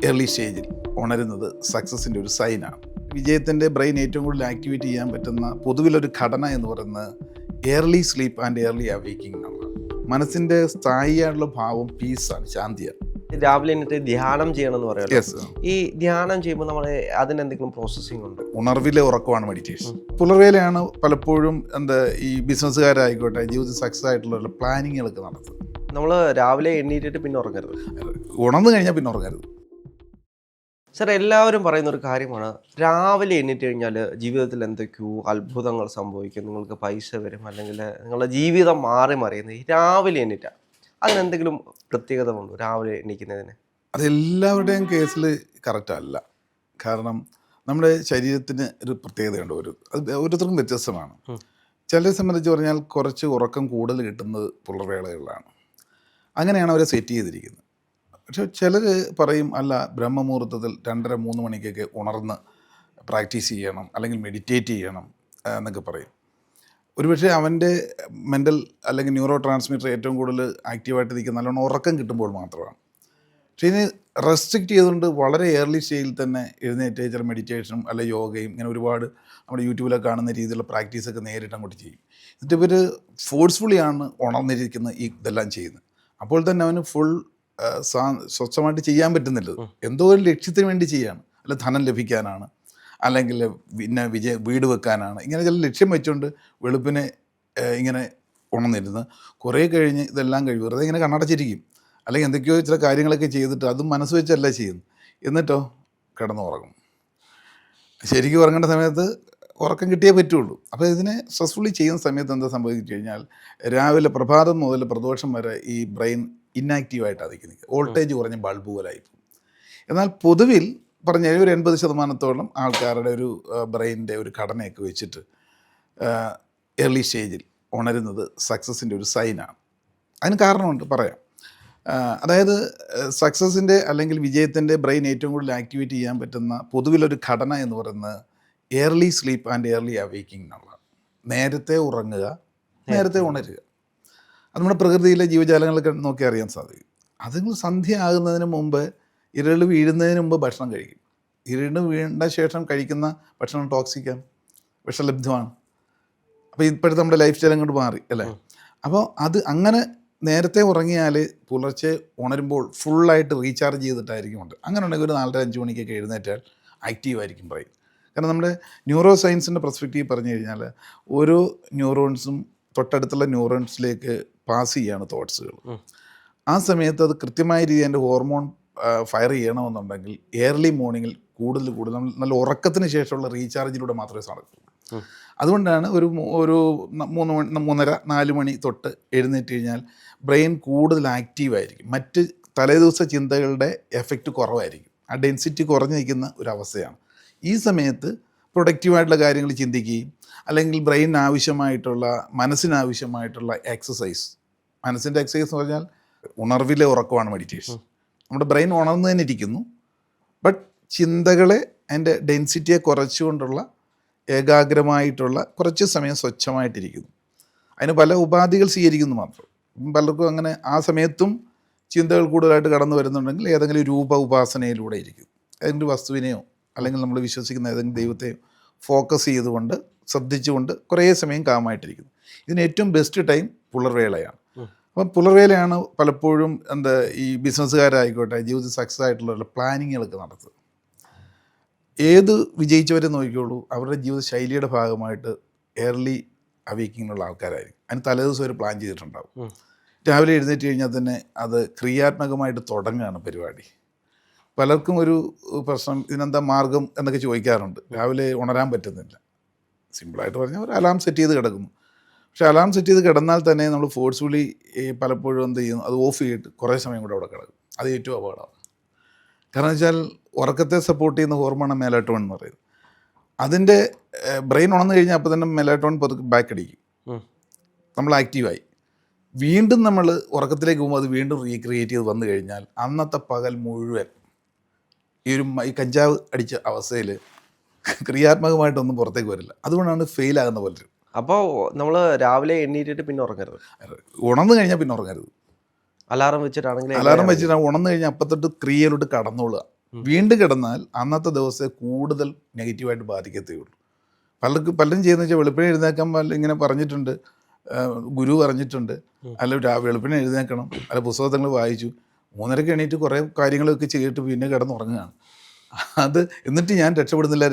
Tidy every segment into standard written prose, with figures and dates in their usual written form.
Early സ്റ്റേജിൽ ഉണരുന്നത് സക്സസിൻ്റെ ഒരു സൈനാണ്. വിജയത്തിൻ്റെ ബ്രെയിൻ ഏറ്റവും കൂടുതൽ ആക്ടിവേറ്റ് ചെയ്യാൻ പറ്റുന്ന പൊതുവിലൊരു ഘടന എന്ന് പറയുന്നത് early sleep and early awaking എന്നുള്ളതാണ്. മനസ്സിൻ്റെ സ്ഥായിയായിട്ടുള്ള ഭാവം പീസാണ്, ശാന്തിയാണ്. രാവിലെ എന്നിട്ട് ധ്യാനം ചെയ്യണം എന്ന് പറയുന്നത്. യെസ്, ഈ ധ്യാനം ചെയ്യുമ്പോൾ നമ്മൾ അതിനെന്തെങ്കിലും പ്രോസസ്സിംഗ് ഉണ്ട്? ഉണർവിലെ ഉറക്കമാണ് മെഡിറ്റേഷൻ. പുലർവേലയാണ് പലപ്പോഴും ഈ ബിസിനസ്സുകാരായിക്കോട്ടെ ജീവിതത്തിൽ സക്സസ് ആയിട്ടുള്ള പ്ലാനിങ്ങുകളൊക്കെ നടത്തുന്നത്. നമ്മൾ രാവിലെ എണ്ണീറ്റിട്ട് പിന്നെ ഉറങ്ങരുത്, ഉണർന്നു കഴിഞ്ഞാൽ പിന്നെ ഉറങ്ങരുത്. സാർ, എല്ലാവരും പറയുന്ന ഒരു കാര്യമാണ്, രാവിലെ എണ്ണീറ്റ് കഴിഞ്ഞാൽ ജീവിതത്തിൽ എന്തൊക്കെയോ അത്ഭുതങ്ങൾ സംഭവിക്കും, നിങ്ങൾക്ക് പൈസ വരും, അല്ലെങ്കിൽ നിങ്ങളുടെ ജീവിതം മാറി മറിയുന്നത് രാവിലെ എണ്ണീറ്റാണ്. അതിനെന്തെങ്കിലും പ്രത്യേകത ഉണ്ടോ രാവിലെ എണീക്കുന്നതിന്? അതെല്ലാവരുടെയും കേസിൽ കറക്റ്റ് അല്ല. കാരണം നമ്മുടെ ശരീരത്തിന് ഒരു പ്രത്യേകതയുണ്ട്. അത് ഓരോരുത്തർക്കും വ്യത്യസ്തമാണ്. ചിലരെ സംബന്ധിച്ച് പറഞ്ഞാൽ കുറച്ച് ഉറക്കം കൂടുതൽ കിട്ടുന്നത് പുലർവേളകളിലാണ്. അങ്ങനെയാണ് അവരെ സെറ്റ് ചെയ്തിരിക്കുന്നത്. പക്ഷെ ചിലർ പറയും, അല്ല, ബ്രഹ്മമുഹൂർത്തത്തിൽ 2:30-3 മണിക്കൊക്കെ ഉണർന്ന് പ്രാക്ടീസ് ചെയ്യണം, അല്ലെങ്കിൽ മെഡിറ്റേറ്റ് ചെയ്യണം എന്നൊക്കെ പറയും. ഒരുപക്ഷെ അവൻ്റെ മെൻ്റൽ അല്ലെങ്കിൽ ന്യൂറോ ട്രാൻസ്മിറ്റർ ഏറ്റവും കൂടുതൽ ആക്റ്റീവായിട്ട് നിൽക്കുന്ന നല്ലോണം ഉറക്കം കിട്ടുമ്പോൾ മാത്രമാണ്. പക്ഷേ ഇതിന് റെസ്ട്രിക്റ്റ് ചെയ്തുകൊണ്ട് വളരെ ഏർലി സ്റ്റേജിൽ തന്നെ എഴുന്നേറ്റ് ചില മെഡിറ്റേഷനും അല്ലെ യോഗയും ഇങ്ങനെ ഒരുപാട് നമ്മുടെ യൂട്യൂബിലൊക്കെ കാണുന്ന രീതിയിലുള്ള പ്രാക്ടീസൊക്കെ നേരിട്ട് അങ്ങോട്ട് ചെയ്യും. എന്നിട്ട് ഇവർ ഫോഴ്സ്ഫുള്ളിയാണ് ഉണർന്നിരിക്കുന്ന ഇതെല്ലാം ചെയ്യുന്നത്. അപ്പോൾ തന്നെ അവന് ഫുൾ സ്വച്ഛമായിട്ട് ചെയ്യാൻ പറ്റുന്നില്ല. എന്തോ ഒരു ലക്ഷ്യത്തിന് വേണ്ടി ചെയ്യാണ്, അല്ല ധനം ലഭിക്കാനാണ്, അല്ലെങ്കിൽ പിന്നെ വീട് വെക്കാനാണ്, ഇങ്ങനെ ചില ലക്ഷ്യം വെച്ചുകൊണ്ട് വെളുപ്പിനെ ഇങ്ങനെ ഉണർന്നിരുന്ന് കുറേ കഴിഞ്ഞ് ഇതെല്ലാം കഴിയും വെറുതെ ഇങ്ങനെ കണ്ണടച്ചിരിക്കും, അല്ലെങ്കിൽ എന്തൊക്കെയോ ചില കാര്യങ്ങളൊക്കെ ചെയ്തിട്ട് അതും മനസ്സ് വെച്ചല്ല ചെയ്യുന്നു, എന്നിട്ടോ കിടന്ന് ഉറങ്ങും. ശരിക്കും ഉറങ്ങേണ്ട സമയത്ത് ഉറക്കം കിട്ടിയേ പറ്റുള്ളൂ. അപ്പോൾ ഇതിനെ സ്ട്രെസ്ഫുള്ളി ചെയ്യുന്ന സമയത്ത് എന്താ സംഭവിച്ചു കഴിഞ്ഞാൽ രാവിലെ പ്രഭാതം മുതൽ പ്രദോഷം വരെ ഈ ബ്രെയിൻ ഇന്നാക്റ്റീവായിട്ടാണ് നിൽക്കുന്നത്. വോൾട്ടേജ് കുറഞ്ഞ ബൾബ് പോലായിപ്പോൾ. എന്നാൽ പൊതുവിൽ പറഞ്ഞാൽ ഒരു 80% ആൾക്കാരുടെ ഒരു ബ്രെയിനിൻ്റെ ഒരു ഘടനയൊക്കെ വെച്ചിട്ട് ഏർലി സ്റ്റേജിൽ ഉണരുന്നത് സക്സസിൻ്റെ ഒരു സൈനാണ്. അതിന് കാരണമുണ്ട്, പറയാം. അതായത് സക്സസിൻ്റെ അല്ലെങ്കിൽ വിജയത്തിൻ്റെ ബ്രെയിൻ ഏറ്റവും കൂടുതൽ ആക്ടിവേറ്റ് ചെയ്യാൻ പറ്റുന്ന പൊതുവിലൊരു ഘടന എന്ന് പറയുന്നത് early sleep and early awaking എന്നുള്ളതാണ്. നേരത്തെ ഉറങ്ങുക, നേരത്തെ ഉണരുക. അത് നമ്മുടെ പ്രകൃതിയിലെ ജീവജാലങ്ങളൊക്കെ നോക്കി അറിയാൻ സാധിക്കും. അതുങ്ങൾ സന്ധ്യ ആകുന്നതിന് മുമ്പ്, ഇരുള് വീഴുന്നതിന് മുമ്പ് ഭക്ഷണം കഴിക്കും. ഇരുള് വീണ്ട ശേഷം കഴിക്കുന്ന ഭക്ഷണം ടോക്സിക്കാണ്, വിഷലബ്ധമാണ്. അപ്പോൾ ഇപ്പോഴത്തെ നമ്മുടെ ലൈഫ് സ്റ്റൈൽ അങ്ങോട്ട് മാറി അല്ലേ. അപ്പോൾ അത് അങ്ങനെ നേരത്തെ ഉറങ്ങിയാൽ പുലർച്ചെ ഉണരുമ്പോൾ ഫുള്ളായിട്ട് റീചാർജ് ചെയ്തിട്ടായിരിക്കും ഉണ്ട്. അങ്ങനെ ഉണ്ടെങ്കിൽ ഒരു 4:30-5 മണിക്കൊക്കെ എഴുന്നേറ്റാൽ ആക്റ്റീവായിരിക്കും ബ്രെയിൻ. കാരണം നമ്മുടെ ന്യൂറോ സയൻസിൻ്റെ പെർസ്പെക്റ്റീവ് പറഞ്ഞു കഴിഞ്ഞാൽ ഓരോ ന്യൂറോൺസും തൊട്ടടുത്തുള്ള ന്യൂറോൺസിലേക്ക് പാസ് ചെയ്യാണ് തോട്ട്സുകൾ. ആ സമയത്ത് അത് കൃത്യമായ രീതിയിൽ എൻ്റെ ഹോർമോൺ ഫയർ ചെയ്യണമെന്നുണ്ടെങ്കിൽ ഏർലി മോർണിംഗിൽ കൂടുതൽ നല്ല ഉറക്കത്തിന് ശേഷമുള്ള റീചാർജിലൂടെ മാത്രമേ സാധിക്കുള്ളൂ. അതുകൊണ്ടാണ് ഒരു 3:30-4 മണി തൊട്ട് എഴുന്നേറ്റ് കഴിഞ്ഞാൽ ബ്രെയിൻ കൂടുതൽ ആക്റ്റീവായിരിക്കും. മറ്റ് തലേദിവസ ചിന്തകളുടെ എഫക്റ്റ് കുറവായിരിക്കും. ആ ഡെൻസിറ്റി കുറഞ്ഞു നിൽക്കുന്ന ഒരവസ്ഥയാണ്. ഈ സമയത്ത് പ്രൊഡക്റ്റീവായിട്ടുള്ള കാര്യങ്ങൾ ചിന്തിക്കുകയും അല്ലെങ്കിൽ ബ്രെയിനിന് ആവശ്യമായിട്ടുള്ള മനസ്സിനാവശ്യമായിട്ടുള്ള എക്സസൈസ്, മനസ്സിൻ്റെ എക്സസൈസ് എന്ന് പറഞ്ഞാൽ ഉണർവിലെ ഉറക്കമാണ് മെഡിറ്റേഷൻ. നമ്മുടെ ബ്രെയിൻ ഉണർന്നു തന്നെ ഇരിക്കുന്നു, ബട്ട് ചിന്തകളെ അതിൻ്റെ ഡെൻസിറ്റിയെ കുറച്ചുകൊണ്ടുള്ള ഏകാഗ്രമായിട്ടുള്ള കുറച്ച് സമയം സ്വച്ഛമായിട്ടിരിക്കുന്നു. അതിന് പല ഉപാധികൾ സ്വീകരിക്കുന്നു മാത്രം. പലർക്കും അങ്ങനെ ആ സമയത്തും ചിന്തകൾ കൂടുതലായിട്ട് കടന്നു വരുന്നുണ്ടെങ്കിൽ ഏതെങ്കിലും രൂപ ഉപാസനയിലൂടെ ഇരിക്കും. ഏതെങ്കിലും വസ്തുവിനെയോ അല്ലെങ്കിൽ നമ്മൾ വിശ്വസിക്കുന്ന ഏതെങ്കിലും ദൈവത്തെയോ ഫോക്കസ് ചെയ്തുകൊണ്ട് ശ്രദ്ധിച്ചുകൊണ്ട് കുറേ സമയം കാമായിട്ടിരിക്കുന്നു. ഇതിന് ഏറ്റവും ബെസ്റ്റ് ടൈം പുലർവേളയാണ്. അപ്പം പുലർവേലയാണ് പലപ്പോഴും ഈ ബിസിനസ്സുകാരായിക്കോട്ടെ ജീവിതത്തിൽ സക്സസ് ആയിട്ടുള്ള പ്ലാനിങ്ങുകളൊക്കെ നടത്തുന്നത്. ഏത് വിജയിച്ചവരെ നോക്കിക്കോളൂ, അവരുടെ ജീവിത ശൈലിയുടെ ഭാഗമായിട്ട് ഏർലി അവേക്കിങ്ങിലുള്ള ആൾക്കാരായിരിക്കും. അതിന് തലേദിവസം ഒരു പ്ലാൻ ചെയ്തിട്ടുണ്ടാവും. രാവിലെ എഴുന്നേറ്റ് കഴിഞ്ഞാൽ തന്നെ അത് ക്രിയാത്മകമായിട്ട് തുടങ്ങുകയാണ് പരിപാടി. പലർക്കും ഒരു പ്രശ്നം, ഇതിനെന്താ മാർഗം എന്നൊക്കെ ചോദിക്കാറുണ്ട്. രാവിലെ ഉണരാൻ പറ്റുന്നില്ല. സിമ്പിളായിട്ട് പറഞ്ഞാൽ ഒരു അലാം സെറ്റ് ചെയ്ത് കിടക്കുന്നു. പക്ഷേ അലാം സെറ്റ് ചെയ്ത് കിടന്നാൽ തന്നെ നമ്മൾ ഫോഴ്സ്ഫുള്ളി പലപ്പോഴും എന്ത് ചെയ്യുന്നു, അത് ഓഫ് ചെയ്തിട്ട് കുറേ സമയം കൂടെ അവിടെ കിടക്കും. അത് ഏറ്റവും അപകടമാണ്. കാരണം വെച്ചാൽ ഉറക്കത്തെ സപ്പോർട്ട് ചെയ്യുന്ന ഹോർമോണാണ് മെലാറ്റോൺ എന്ന് പറയുന്നത്. അതിൻ്റെ ബ്രെയിൻ ഉണർന്നു കഴിഞ്ഞാൽ അപ്പോൾ തന്നെ മെലാറ്റോൺ പതുക്കെ ബാക്ക് അടിക്കും, നമ്മൾ ആക്റ്റീവായി. വീണ്ടും നമ്മൾ ഉറക്കത്തിലേക്ക് പോകുമ്പോൾ അത് വീണ്ടും റീക്രിയേറ്റ് ചെയ്ത് വന്നു കഴിഞ്ഞാൽ അന്നത്തെ പകൽ മുഴുവൻ ഈ കഞ്ചാവ് അടിച്ച അവസ്ഥയിൽ ക്രിയാത്മകമായിട്ടൊന്നും പുറത്തേക്ക് വരില്ല. അതുകൊണ്ടാണ് ഫെയിലാകുന്ന പലരും. അപ്പോൾ നമ്മൾ രാവിലെ എണ്ണീറ്റിട്ട് പിന്നെ ഉറങ്ങരുത്, ഉണർന്നു കഴിഞ്ഞാൽ പിന്നെ ഉറങ്ങരുത്. അലാറം വെച്ചിട്ടാണെങ്കിൽ അലാറം വെച്ചിട്ട് ഉണർന്നു കഴിഞ്ഞാൽ അപ്പം തൊട്ട് ക്രിയയിലോട്ട് കടന്നോളുക. വീണ്ടും കിടന്നാൽ അന്നത്തെ ദിവസത്തെ കൂടുതൽ നെഗറ്റീവായിട്ട് ബാധിക്കത്തേ ഉള്ളൂ. പലരും ചെയ്യുന്ന വെച്ചാൽ വെളുപ്പിനെ എഴുന്നേക്കാൻ ഇങ്ങനെ പറഞ്ഞിട്ടുണ്ട്, ഗുരു പറഞ്ഞിട്ടുണ്ട്, അല്ല വെളുപ്പിനെ എഴുന്നേക്കണം, അല്ല പുസ്തകങ്ങൾ വായിച്ചു, 3:30 എണീറ്റ് കുറേ കാര്യങ്ങളൊക്കെ ചെയ്തിട്ട് പിന്നെ കിടന്നുറങ്ങുകയാണ്. അത് എന്നിട്ട് ഞാൻ രക്ഷപ്പെടുന്നില്ല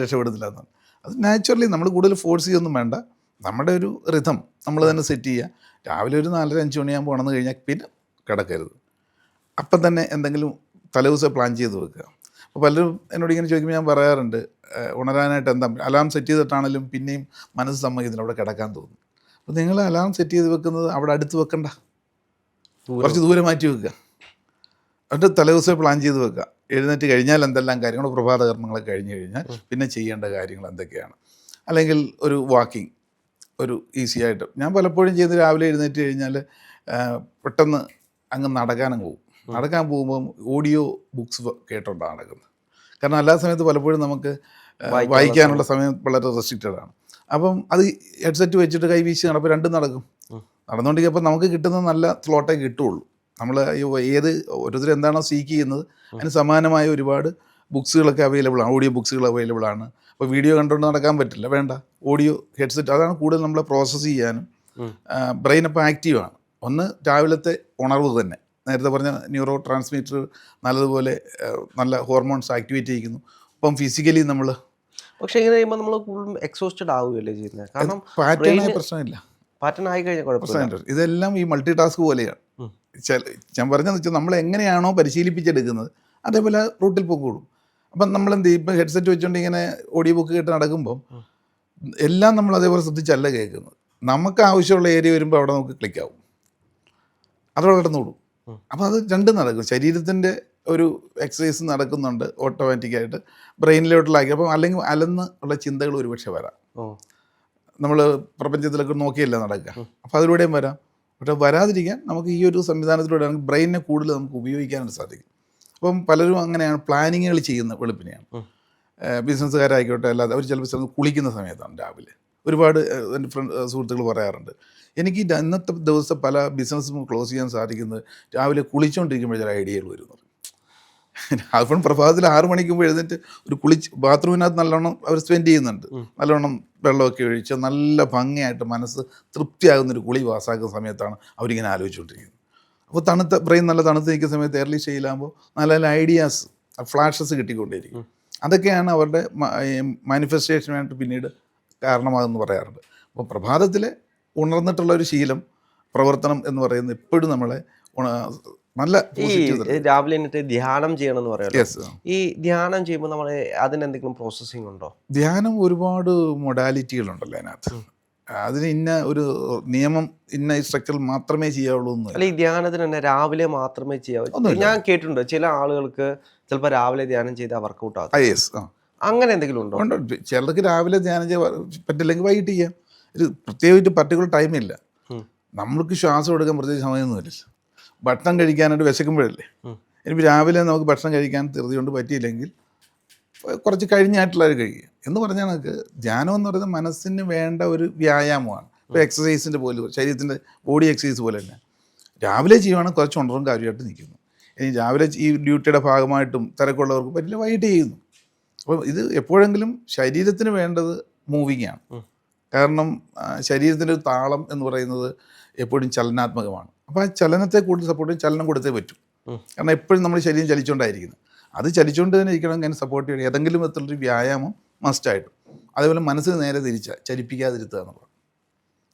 എന്നാണ്. അത് നാച്ചുറലി നമ്മൾ കൂടുതൽ ഫോഴ്സ് ചെയ്യൊന്നും വേണ്ട. നമ്മുടെ ഒരു റിഥം നമ്മൾ തന്നെ സെറ്റ് ചെയ്യുക. രാവിലെ ഒരു 4:30-5 മണിയാകുമ്പോൾ ഉണർന്നു കഴിഞ്ഞാൽ പിന്നെ കിടക്കരുത്. അപ്പം തന്നെ എന്തെങ്കിലും തലേദിവസം പ്ലാൻ ചെയ്ത് വെക്കുക. അപ്പോൾ പലരും എന്നോട് ഇങ്ങനെ ചോദിക്കുമ്പോൾ ഞാൻ പറയാറുണ്ട്, ഉണരാനായിട്ട് എന്താ അലാം സെറ്റ് ചെയ്തിട്ടാണെങ്കിലും പിന്നെയും മനസ്സ് സമ്മതിക്കുന്നില്ല, അവിടെ കിടക്കാൻ തോന്നും. അപ്പോൾ നിങ്ങൾ അലാം സെറ്റ് ചെയ്ത് വെക്കുന്നത് അവിടെ അടുത്ത് വെക്കണ്ട, കുറച്ച് ദൂരെ മാറ്റി വെക്കുക. എന്നിട്ട് തലേദിവസം പ്ലാൻ ചെയ്ത് വെക്കുക. എഴുന്നേറ്റ് കഴിഞ്ഞാൽ എന്തെല്ലാം കാര്യങ്ങൾ, പ്രഭാത കർമ്മങ്ങളൊക്കെ കഴിഞ്ഞ് കഴിഞ്ഞാൽ പിന്നെ ചെയ്യേണ്ട കാര്യങ്ങൾ എന്തൊക്കെയാണ്. അല്ലെങ്കിൽ ഒരു വാക്കിംഗ്, ഒരു ഈസി ആയിട്ട് ഞാൻ പലപ്പോഴും ചെയ്യുന്നത് രാവിലെ എഴുന്നേറ്റ് കഴിഞ്ഞാൽ പെട്ടെന്ന് അങ്ങ് നടക്കാനും പോകും. നടക്കാൻ പോകുമ്പം ഓഡിയോ ബുക്സ് കേട്ടോണ്ടാണ് നടക്കുന്നത്. കാരണം എല്ലാ സമയത്ത് പലപ്പോഴും നമുക്ക് വായിക്കാനുള്ള സമയം വളരെ റെസ്ട്രിക്റ്റഡ് ആണ്. അപ്പം അത് ഹെഡ്സെറ്റ് വെച്ചിട്ട് കൈ വീശി നടപ്പോൾ രണ്ടും നടക്കും. നടന്നുകൊണ്ടിരിക്കുമ്പോൾ നമുക്ക് കിട്ടുന്ന നല്ല സ്ലോട്ടേ കിട്ടുള്ളൂ. നമ്മൾ ഏത് ഓരോരുത്തർ എന്താണോ സീക്ക് ചെയ്യുന്നത് അതിന് സമാനമായ ഒരുപാട് ബുക്സുകളൊക്കെ അവൈലബിൾ ആണ്, ഓഡിയോ ബുക്സുകൾ അവൈലബിൾ ആണ്. അപ്പോൾ വീഡിയോ കണ്ടുകൊണ്ട് നടക്കാൻ പറ്റില്ല, വേണ്ട, ഓഡിയോ ഹെഡ്സെറ്റ് അതാണ് കൂടുതൽ നമ്മളെ പ്രോസസ്സ് ചെയ്യാനും. ബ്രെയിൻ അപ്പോൾ ആക്റ്റീവാണ്. ഒന്ന് രാവിലത്തെ ഉണർവ് തന്നെ, നേരത്തെ പറഞ്ഞ ന്യൂറോ ട്രാൻസ്മിറ്റർ നല്ലതുപോലെ നല്ല ഹോർമോൺസ് ആക്ടിവേറ്റ് ചെയ്യിക്കുന്നു. അപ്പം ഫിസിക്കലി നമ്മൾ പക്ഷേ ഇങ്ങനെ ചെയ്യുമ്പോൾ നമ്മൾ കൂടുതലും എക്സോസ്റ്റഡ് ആവുകയല്ലേ ചെയ്യുന്നത്? കാരണം പാറ്റേണായ പ്രശ്നമില്ല, പാറ്റേൺ ആയി കഴിഞ്ഞാൽ കുഴപ്പമില്ല. ഇതെല്ലാം ഈ മൾട്ടി ടാസ്ക് പോലെയാണ്. ഞാൻ പറഞ്ഞതെന്ന് വെച്ചാൽ നമ്മൾ എങ്ങനെയാണോ പരിശീലിപ്പിച്ചെടുക്കുന്നത് അതേപോലെ റൂട്ടിൽ പോയിക്കോളും. അപ്പം നമ്മൾ എന്ത് ചെയ്യും, ഇപ്പം ഹെഡ്സെറ്റ് വെച്ചുകൊണ്ട് ഇങ്ങനെ ഓഡിയോ ബുക്ക് കേട്ട് നടക്കുമ്പം എല്ലാം നമ്മൾ അതേപോലെ ശ്രദ്ധിച്ചല്ല കേൾക്കുന്നത്. നമുക്ക് ആവശ്യമുള്ള ഏരിയ വരുമ്പോൾ അവിടെ നമുക്ക് ക്ലിക്കാവും, അതവിടെ കിടന്നോളും. അപ്പോൾ അത് രണ്ടും നടക്കും. ശരീരത്തിൻ്റെ ഒരു എക്സസൈസ് നടക്കുന്നുണ്ട് ഓട്ടോമാറ്റിക്കായിട്ട് ബ്രെയിനിലോട്ടുള്ളാക്കി. അപ്പം അല്ലെങ്കിൽ അലന്ന് ഉള്ള ചിന്തകൾ ഒരുപക്ഷെ വരാം. നമ്മൾ പ്രപഞ്ചത്തിലൊക്കെ നോക്കിയല്ല നടക്കുക, അപ്പോൾ അതിലൂടെയും വരാം. പക്ഷെ വരാതിരിക്കാൻ നമുക്ക് ഈ ഒരു സംവിധാനത്തിലൂടെ ബ്രെയിനിനെ കൂടുതൽ നമുക്ക് ഉപയോഗിക്കാനായിട്ട് സാധിക്കും. അപ്പം പലരും അങ്ങനെയാണ് പ്ലാനിങ്ങുകൾ ചെയ്യുന്നത് വെളുപ്പിനെയാണ്. ബിസിനസ്സുകാരായിക്കോട്ടെ, അല്ലാതെ അവർ ചിലപ്പോൾ കുളിക്കുന്ന സമയത്താണ് രാവിലെ. ഒരുപാട് എൻ്റെ സുഹൃത്തുക്കൾ പറയാറുണ്ട്, എനിക്ക് ഇന്നത്തെ ദിവസം പല ബിസിനസ്സും ക്ലോസ് ചെയ്യാൻ സാധിക്കുന്നത് രാവിലെ കുളിച്ചുകൊണ്ടിരിക്കുമ്പോൾ ചില ഐഡിയകൾ വരുന്നത്. അപ്പം പ്രഭാതത്തിൽ 6 മണിക്ക് എഴുന്നേറ്റ് ഒരു ബാത്റൂമിനകത്ത് നല്ലോണം അവർ സ്പെൻഡ് ചെയ്യുന്നുണ്ട്. നല്ലോണം വെള്ളമൊക്കെ ഒഴിച്ച് നല്ല ഭംഗിയായിട്ട് മനസ്സ് തൃപ്തിയാകുന്നൊരു കുളി പാസ്സാക്കുന്ന സമയത്താണ് അവരിങ്ങനെ ആലോചിച്ചുകൊണ്ടിരിക്കുന്നത്. അപ്പോൾ ബ്രെയിൻ നല്ല തണുത്ത് നിൽക്കുന്ന സമയത്ത് എയർലി സ്റ്റേജിലാകുമ്പോൾ നല്ല നല്ല ഐഡിയാസ്, ഫ്ലാഷസ് കിട്ടിക്കൊണ്ടിരിക്കും. അതൊക്കെയാണ് അവരുടെ മാനിഫെസ്റ്റേഷനായിട്ട് പിന്നീട് കാരണമാകുമെന്ന് പറയാറുണ്ട്. അപ്പോൾ പ്രഭാതത്തിലെ ഉണർന്നിട്ടുള്ള ഒരു ശീലം, പ്രവർത്തനം എന്ന് പറയുന്നത് എപ്പോഴും നമ്മളെ നല്ല രാവിലെ എന്നിട്ട് ധ്യാനം ചെയ്യണം എന്ന് പറയുന്നത്. ഈ ധ്യാനം ചെയ്യുമ്പോൾ നമ്മൾ അതിനെന്തെങ്കിലും പ്രോസസ്സിംഗ് ഉണ്ടോ? ധ്യാനം ഒരുപാട് മൊഡാലിറ്റികളുണ്ടല്ലോ അതിനകത്ത്. അതിന് ഇന്ന ഒരു നിയമം, ഇന്ന സ്ട്രക്ചറിൽ മാത്രമേ ചെയ്യാവുള്ളൂ എന്ന്. അല്ല, ഈ ധ്യാനത്തിന് തന്നെ രാവിലെ മാത്രമേ ചെയ്യാവൂ? ഞാൻ കേട്ടിട്ടുണ്ട് ചില ആളുകൾക്ക് ചിലപ്പോൾ രാവിലെ ധ്യാനം ചെയ്താൽ വർക്കൗട്ട് ആകും. അങ്ങനെ എന്തെങ്കിലും ഉണ്ടോ? ഉണ്ട്. ചിലർക്ക് രാവിലെ ധ്യാനം ചെയ്യാൻ പറ്റില്ലെങ്കിൽ വൈകിട്ട് ചെയ്യാം. ഒരു പ്രത്യേകിച്ച് പർട്ടിക്കുലർ ടൈമില്ല. നമ്മൾക്ക് ശ്വാസം എടുക്കാൻ പ്രത്യേകിച്ച് സമയമൊന്നുമില്ല. ഭക്ഷണം കഴിക്കാനായിട്ട് വിശക്കുമ്പോഴല്ലേ. ഇനി രാവിലെ നമുക്ക് ഭക്ഷണം കഴിക്കാൻ ധൃതി കൊണ്ട് പറ്റിയില്ലെങ്കിൽ കുറച്ച് കഴിഞ്ഞായിട്ടുള്ളവർ കഴിക്കുക എന്ന് പറഞ്ഞാൽ നമുക്ക് ധ്യാനം എന്ന് പറയുന്നത് മനസ്സിന് വേണ്ട ഒരു വ്യായാമമാണ്. ഇപ്പോൾ എക്സസൈസിൻ്റെ പോലെ, ശരീരത്തിൻ്റെ ബോഡി എക്സസൈസ് പോലെ തന്നെ രാവിലെ ചെയ്യുവാണെങ്കിൽ കുറച്ച് ഉണർവും കാര്യമായിട്ട് നിൽക്കുന്നു. ഇനി രാവിലെ ഈ ഡ്യൂട്ടിയുടെ ഭാഗമായിട്ടും തിരക്കുള്ളവർക്ക് പറ്റില്ല, വൈകിട്ട് ചെയ്യുന്നു. അപ്പോൾ ഇത് എപ്പോഴെങ്കിലും ശരീരത്തിന് വേണ്ടത് മൂവിങ് ആണ്. കാരണം ശരീരത്തിൻ്റെ ഒരു താളം എന്ന് പറയുന്നത് എപ്പോഴും ചലനാത്മകമാണ്. അപ്പോൾ ആ ചലനത്തെ കൂടുതൽ സപ്പോർട്ട് ചെയ്യും, ചലനം കൊടുത്തേ പറ്റും. കാരണം എപ്പോഴും നമ്മൾ ശരീരം ചലിച്ചുകൊണ്ടായിരിക്കുന്നത്. അത് ചലിച്ചുകൊണ്ട് തന്നെ ഇരിക്കണം. അങ്ങനെ സപ്പോർട്ട് ചെയ്യണം. ഏതെങ്കിലും വിധത്തിലൊരു വ്യായാമം മസ്റ്റായിട്ടും. അതേപോലെ മനസ്സിന് നേരെ ചലിപ്പിക്കാതിരുത്തുക എന്നുള്ളത്.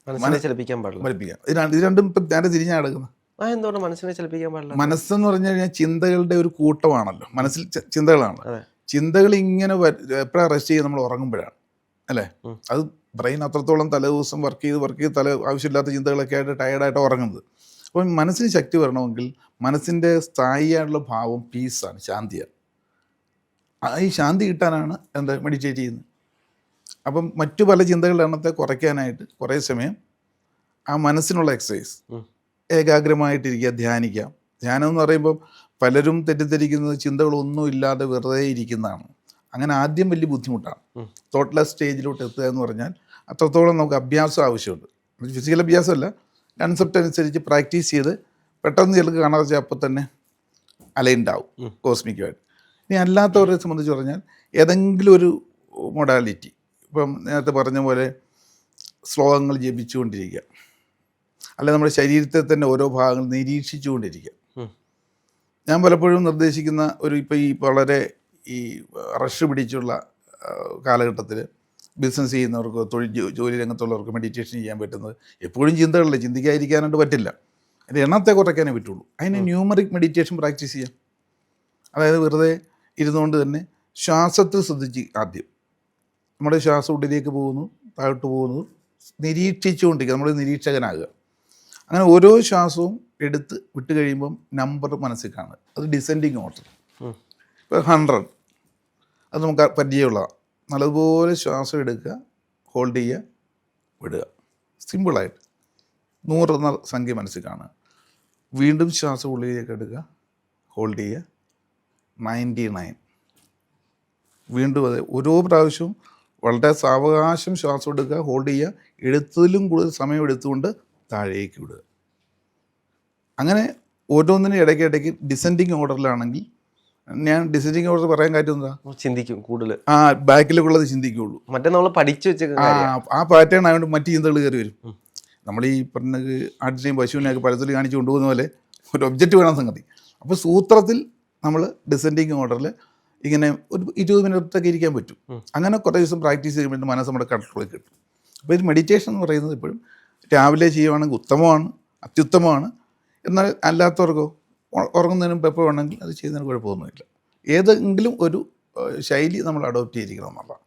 മനസ്സിനെ ചലിപ്പിക്കാൻ പാടില്ല. ഇത് രണ്ടും ഇപ്പം നേരെ തിരിഞ്ഞാണ് നടക്കുന്നത്. എന്തുകൊണ്ട് മനസ്സിനെ ചലിപ്പിക്കാൻ പാടില്ല? മനസ്സെന്ന് പറഞ്ഞു കഴിഞ്ഞാൽ ചിന്തകളുടെ ഒരു കൂട്ടമാണല്ലോ. മനസ്സിൽ ചിന്തകളാണ്. ചിന്തകൾ ഇങ്ങനെ എപ്പോഴാണ് റെസ്റ്റ് ചെയ്യുക? നമ്മൾ ഉറങ്ങുമ്പോഴാണ് അല്ലേ. അത് ബ്രെയിൻ അത്രത്തോളം തലേദിവസം വർക്ക് ചെയ്ത് ആവശ്യമില്ലാത്ത ചിന്തകളൊക്കെ ആയിട്ട് ടയർഡായിട്ട് ഉറങ്ങുന്നത്. അപ്പം മനസ്സിന് ശക്തി വരണമെങ്കിൽ മനസ്സിൻ്റെ സ്ഥായിയായിട്ടുള്ള ഭാവം പീസാണ്, ശാന്തിയാണ്. ഈ ശാന്തി കിട്ടാനാണ് മെഡിറ്റേറ്റ് ചെയ്യുന്നത്. അപ്പം മറ്റു പല ചിന്തകളുടെ എണ്ണത്തെ കുറയ്ക്കാനായിട്ട് കുറേ സമയം ആ മനസ്സിനുള്ള എക്സസൈസ്, ഏകാഗ്രമായിട്ടിരിക്കുക, ധ്യാനിക്കാം. ധ്യാനം എന്ന് പറയുമ്പം പലരും തെറ്റിദ്ധരിക്കുന്നത് ചിന്തകളൊന്നും ഇല്ലാതെ വെറുതെ ഇരിക്കുന്നതാണ്. അങ്ങനെ ആദ്യം വലിയ ബുദ്ധിമുട്ടാണ്. തോട്ട്ലെസ് സ്റ്റേജിലോട്ട് എത്തുക എന്ന് പറഞ്ഞാൽ അത്രത്തോളം നമുക്ക് അഭ്യാസം ആവശ്യമുണ്ട്. ഫിസിക്കൽ അഭ്യാസമല്ല, കൺസെപ്റ്റ് അനുസരിച്ച് പ്രാക്ടീസ് ചെയ്ത് പെട്ടെന്ന് ചിലർക്ക് കാണാതെ അപ്പം തന്നെ അലൈൻഡ് ആവും കോസ്മിക്കുമായിട്ട്. ഇനി അല്ലാത്തവരെ സംബന്ധിച്ച് പറഞ്ഞാൽ ഏതെങ്കിലും ഒരു മൊഡാലിറ്റി, ഇപ്പം നേരത്തെ പറഞ്ഞ പോലെ ശ്ലോകങ്ങൾ ജപിച്ചുകൊണ്ടിരിക്കുക, അല്ലെ നമ്മുടെ ശരീരത്തെ തന്നെ ഓരോ ഭാഗങ്ങൾ നിരീക്ഷിച്ചുകൊണ്ടിരിക്കുക. ഞാൻ പലപ്പോഴും നിർദ്ദേശിക്കുന്ന ഇപ്പോൾ ഈ വളരെ ഈ റഷ് പിടിച്ചുള്ള കാലഘട്ടത്തിൽ ബിസിനസ് ചെയ്യുന്നവർക്ക്, ജോലി രംഗത്തുള്ളവർക്ക് മെഡിറ്റേഷൻ ചെയ്യാൻ പറ്റുന്നത് എപ്പോഴും ചിന്തകളില്ല, ചിന്തിക്കാതിരിക്കാനായിട്ട് പറ്റില്ല. അതിൻ്റെ എണ്ണത്തെ കുറയ്ക്കാനേ പറ്റുള്ളൂ. അതിന് ന്യൂമറിക് മെഡിറ്റേഷൻ പ്രാക്ടീസ് ചെയ്യാം. അതായത് വെറുതെ ഇരുന്നുകൊണ്ട് തന്നെ ശ്വാസത്തിൽ ശ്രദ്ധിച്ച് ആദ്യം നമ്മുടെ ശ്വാസം ഉള്ളിലേക്ക് പോകുന്നു, താഴോട്ട് പോകുന്നു, നിരീക്ഷിച്ചുകൊണ്ടിരിക്കുക. നമ്മൾ നിരീക്ഷകനാകുക. അങ്ങനെ ഓരോ ശ്വാസവും എടുത്ത് വിട്ട് കഴിയുമ്പം നമ്പർ മനസ്സിൽ കാണുക. അത് ഡിസെൻഡിങ് ഓർഡർ. ഇപ്പോൾ 100 അത് നമുക്ക് പരിചയമുള്ളതാണ്. നല്ലതുപോലെ ശ്വാസം എടുക്കുക, ഹോൾഡ് ചെയ്യുക, വിടുക. സിമ്പിളായിട്ട് 100 എന്ന സംഖ്യ മനസ്സിൽ കാണുക. വീണ്ടും ശ്വാസം ഉള്ളിലേക്ക് എടുക്കുക, ഹോൾഡ് ചെയ്യുക, 99. വീണ്ടും അതെ, ഓരോ പ്രാവശ്യവും വളരെ സാവകാശം ശ്വാസം എടുക്കുക, ഹോൾഡ് ചെയ്യുക, എടുത്തതിലും കൂടുതൽ സമയം എടുത്തുകൊണ്ട് താഴേക്ക് വിടുക. അങ്ങനെ ഓരോന്നിനും ഇടയ്ക്കിടയ്ക്ക് ഡിസെൻഡിങ് ഓർഡറിലാണെങ്കിൽ, ഞാൻ ഡിസെൻഡിങ് ഓർഡർ പറയാൻ കാര്യം എന്താ, ചിന്തിക്കും കൂടുതൽ, ബാക്കിലേക്കുള്ളത് ചിന്തിക്കുകയുള്ളൂ. മറ്റേ നമ്മൾ പഠിച്ചു വെച്ച ആ പാറ്റേൺ ആയതുകൊണ്ട് മറ്റു ചിന്തകൾ കയറി വരും. നമ്മൾ ഈ പറഞ്ഞ ആടിനെയും പശുവിനെയൊക്കെ പഴത്തിൽ കാണിച്ച് കൊണ്ടുപോകുന്ന പോലെ ഒരു ഒബ്ജക്റ്റ് വേണം സംഗതി. അപ്പോൾ സൂത്രത്തിൽ നമ്മൾ ഡിസെൻഡിങ് ഓർഡറിൽ ഇങ്ങനെ ഒരു 20 മിനിറ്റൊക്കെ ഇരിക്കാൻ പറ്റും. അങ്ങനെ കുറേ ദിവസം പ്രാക്ടീസ് ചെയ്യുമ്പോൾ മനസ്സ് നമ്മുടെ കൺട്രോളിൽ കിട്ടും. അപ്പോൾ ഇത് മെഡിറ്റേഷൻ എന്ന് പറയുന്നത് എപ്പോഴും രാവിലെ ചെയ്യുവാണെങ്കിൽ ഉത്തമമാണ്, അത്യുത്തമമാണ്. എന്നാൽ അല്ലാത്തവർക്കോ ഉറങ്ങുന്നതിനും എപ്പോൾ വേണമെങ്കിൽ അത് ചെയ്യുന്നതിന് കുഴപ്പമൊന്നുമില്ല. ഏതെങ്കിലും ഒരു ശൈലി നമ്മൾ അഡോപ്റ്റ് ചെയ്തിരിക്കണം എന്നുള്ളതാണ്.